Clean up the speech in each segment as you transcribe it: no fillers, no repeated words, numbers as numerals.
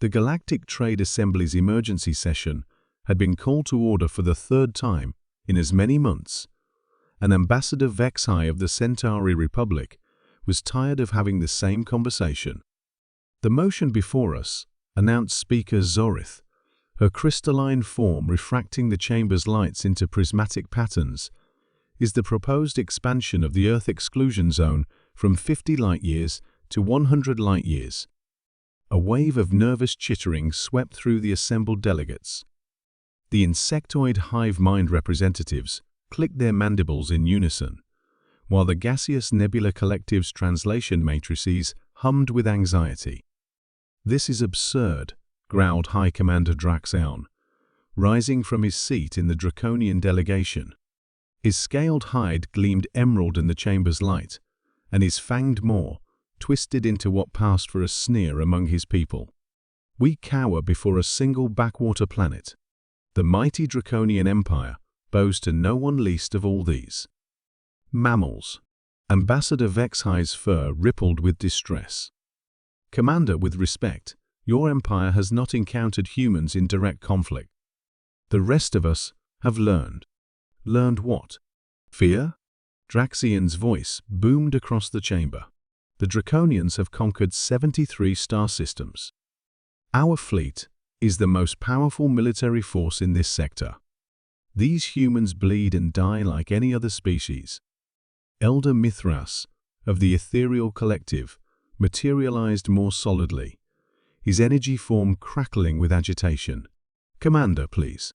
The Galactic Trade Assembly's emergency session had been called to order for the third time in as many months, and Ambassador Vexai of the Centauri Republic was tired of having the same conversation. The motion before us, announced Speaker Zorith, her crystalline form refracting the chamber's lights into prismatic patterns, is the proposed expansion of the Earth exclusion zone from 50 light-years to 100 light-years. A wave of nervous chittering swept through the assembled delegates. The insectoid hive mind representatives clicked their mandibles in unison, while the gaseous nebula collective's translation matrices hummed with anxiety. "This is absurd," growled High Commander Draconian, rising from his seat in the Draconian delegation. His scaled hide gleamed emerald in the chamber's light, and his fanged maw twisted into what passed for a sneer among his people. "We cower before a single backwater planet. The mighty Draconian Empire bows to no one least of all these." Mammals. Ambassador Vexai's fur rippled with distress. "Commander, with respect, your empire has not encountered humans in direct conflict. The rest of us have learned." "Learned what? Fear?" Draxian's voice boomed across the chamber. "The Draconians have conquered 73 star systems. Our fleet is the most powerful military force in this sector. These humans bleed and die like any other species." Elder Mithras, of the Ethereal Collective, materialized more solidly, his energy form crackling with agitation. "Commander, please.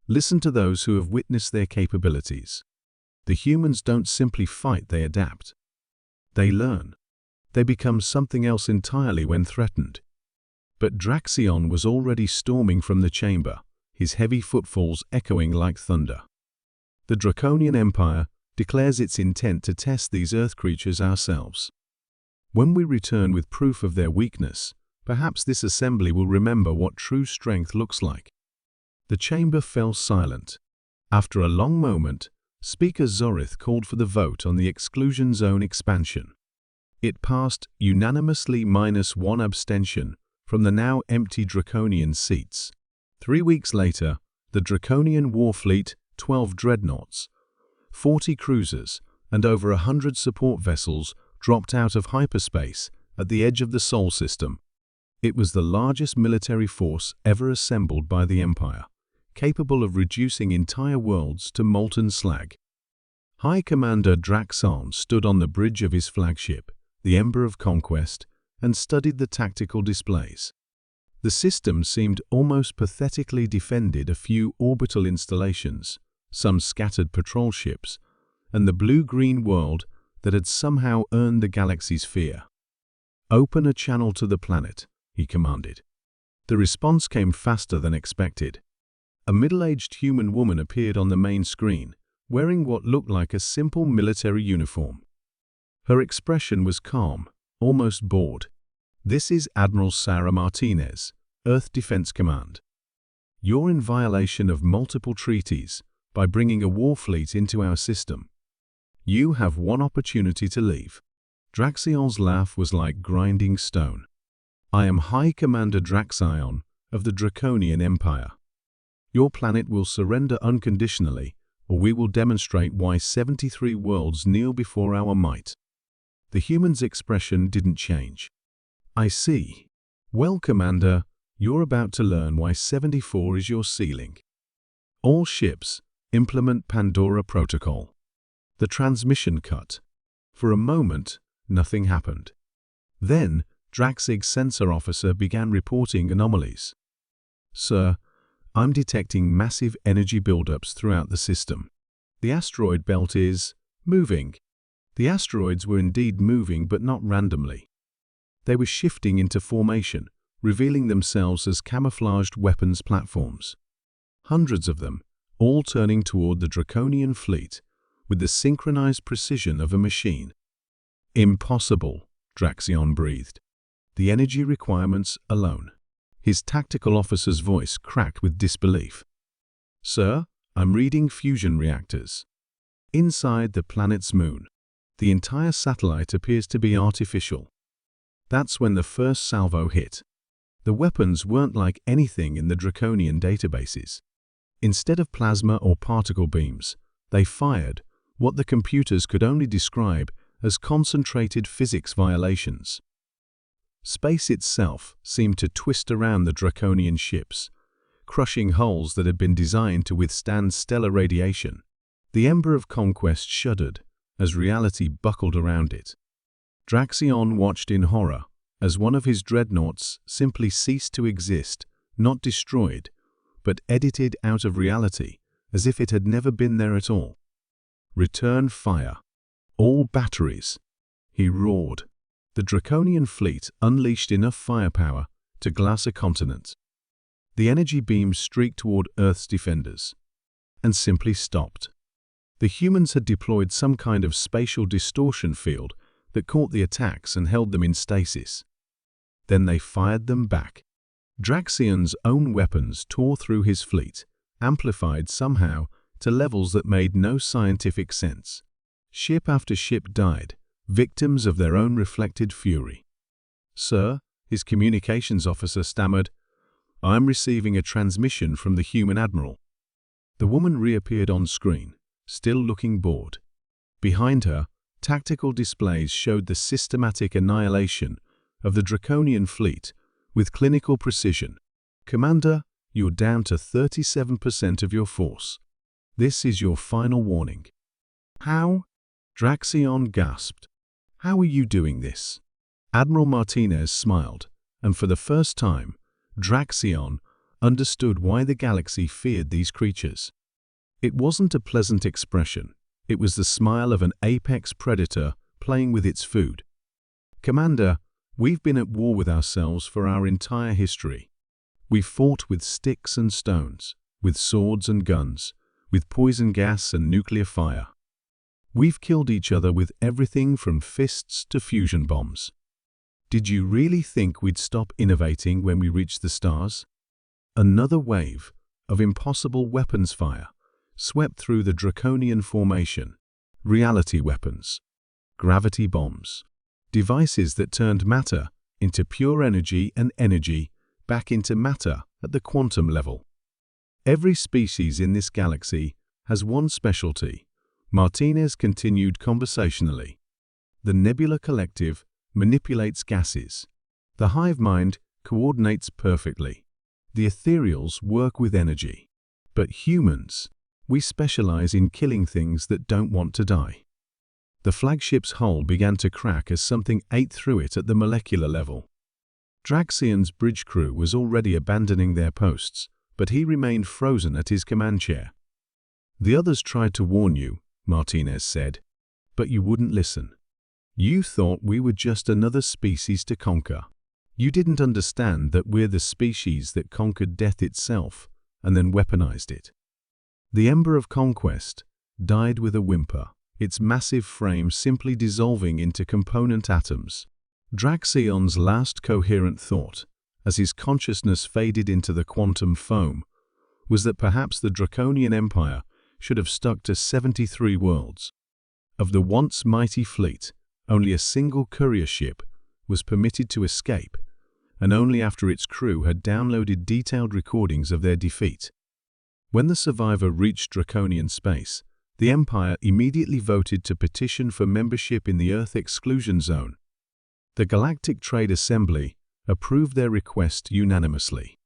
Listen to those who have witnessed their capabilities. The humans don't simply fight, they adapt. They learn. They become something else entirely when threatened." But Draxion was already storming from the chamber, his heavy footfalls echoing like thunder. "The Draconian Empire declares its intent to test these Earth creatures ourselves. When we return with proof of their weakness, perhaps this assembly will remember what true strength looks like." The chamber fell silent. After a long moment, Speaker Zorith called for the vote on the exclusion zone expansion. It passed unanimously minus one abstention from the now empty Draconian seats. 3 weeks later, the Draconian war fleet, 12 dreadnoughts, 40 cruisers, and over 100 support vessels dropped out of hyperspace at the edge of the Sol system. It was the largest military force ever assembled by the Empire, capable of reducing entire worlds to molten slag. High Commander Draxon stood on the bridge of his flagship, the Ember of Conquest, and studied the tactical displays. The system seemed almost pathetically defended: a few orbital installations, some scattered patrol ships, and the blue-green world that had somehow earned the galaxy's fear. "Open a channel to the planet," he commanded. The response came faster than expected. A middle-aged human woman appeared on the main screen, wearing what looked like a simple military uniform. Her expression was calm, almost bored. "This is Admiral Sarah Martinez, Earth Defense Command. You're in violation of multiple treaties by bringing a war fleet into our system. You have one opportunity to leave." Draxion's laugh was like grinding stone. "I am High Commander Draxion of the Draconian Empire. Your planet will surrender unconditionally, or we will demonstrate why 73 worlds kneel before our might." The human's expression didn't change. "I see. Well, Commander, you're about to learn why 74 is your ceiling. All ships, implement Pandora Protocol." The transmission cut. For a moment, nothing happened. Then, Draxig's sensor officer began reporting anomalies. "Sir, I'm detecting massive energy buildups throughout the system. The asteroid belt is moving." The asteroids were indeed moving, but not randomly. They were shifting into formation, revealing themselves as camouflaged weapons platforms. Hundreds of them, all turning toward the Draconian fleet, with the synchronized precision of a machine. "Impossible," Draxion breathed. "The energy requirements alone." His tactical officer's voice cracked with disbelief. "Sir, I'm reading fusion reactors. Inside the planet's moon. The entire satellite appears to be artificial." That's when the first salvo hit. The weapons weren't like anything in the Draconian databases. Instead of plasma or particle beams, they fired what the computers could only describe as concentrated physics violations. Space itself seemed to twist around the Draconian ships, crushing hulls that had been designed to withstand stellar radiation. The ember of conquest shuddered as reality buckled around it. Draconian watched in horror as one of his dreadnoughts simply ceased to exist, not destroyed, but edited out of reality as if it had never been there at all. "Return fire. All batteries," he roared. The Draconian fleet unleashed enough firepower to glass a continent. The energy beams streaked toward Earth's defenders and simply stopped. The humans had deployed some kind of spatial distortion field that caught the attacks and held them in stasis. Then they fired them back. Draconian's own weapons tore through his fleet, amplified somehow to levels that made no scientific sense. Ship after ship died, victims of their own reflected fury. "Sir," his communications officer stammered, "I'm receiving a transmission from the human admiral." The woman reappeared on screen, still looking bored. Behind her, tactical displays showed the systematic annihilation of the Draconian fleet with clinical precision. "Commander, you're down to 37% of your force. This is your final warning." "How?" Draconian gasped. "How are you doing this?" Admiral Martinez smiled, and for the first time, Draconian understood why the galaxy feared these creatures. It wasn't a pleasant expression. It was the smile of an apex predator playing with its food. "Commander, we've been at war with ourselves for our entire history. We've fought with sticks and stones, with swords and guns, with poison gas and nuclear fire. We've killed each other with everything from fists to fusion bombs. Did you really think we'd stop innovating when we reached the stars?" Another wave of impossible weapons fire swept through the Draconian formation. Reality weapons, gravity bombs, devices that turned matter into pure energy and energy back into matter at the quantum level. "Every species in this galaxy has one specialty," Martinez continued conversationally. "The Nebula Collective manipulates gases. The hive mind coordinates perfectly. The ethereals work with energy. But humans, we specialize in killing things that don't want to die." The flagship's hull began to crack as something ate through it at the molecular level. Draconian's bridge crew was already abandoning their posts, but he remained frozen at his command chair. "The others tried to warn you," Martinez said, "but you wouldn't listen. You thought we were just another species to conquer. You didn't understand that we're the species that conquered death itself and then weaponized it." The ember of conquest died with a whimper, its massive frame simply dissolving into component atoms. Draconian's last coherent thought, as his consciousness faded into the quantum foam, was that perhaps the Draconian Empire should have stuck to 73 worlds. Of the once mighty fleet, only a single courier ship was permitted to escape, and only after its crew had downloaded detailed recordings of their defeat. When the survivor reached Draconian space, the Empire immediately voted to petition for membership in the Earth Exclusion Zone. The Galactic Trade Assembly approved their request unanimously.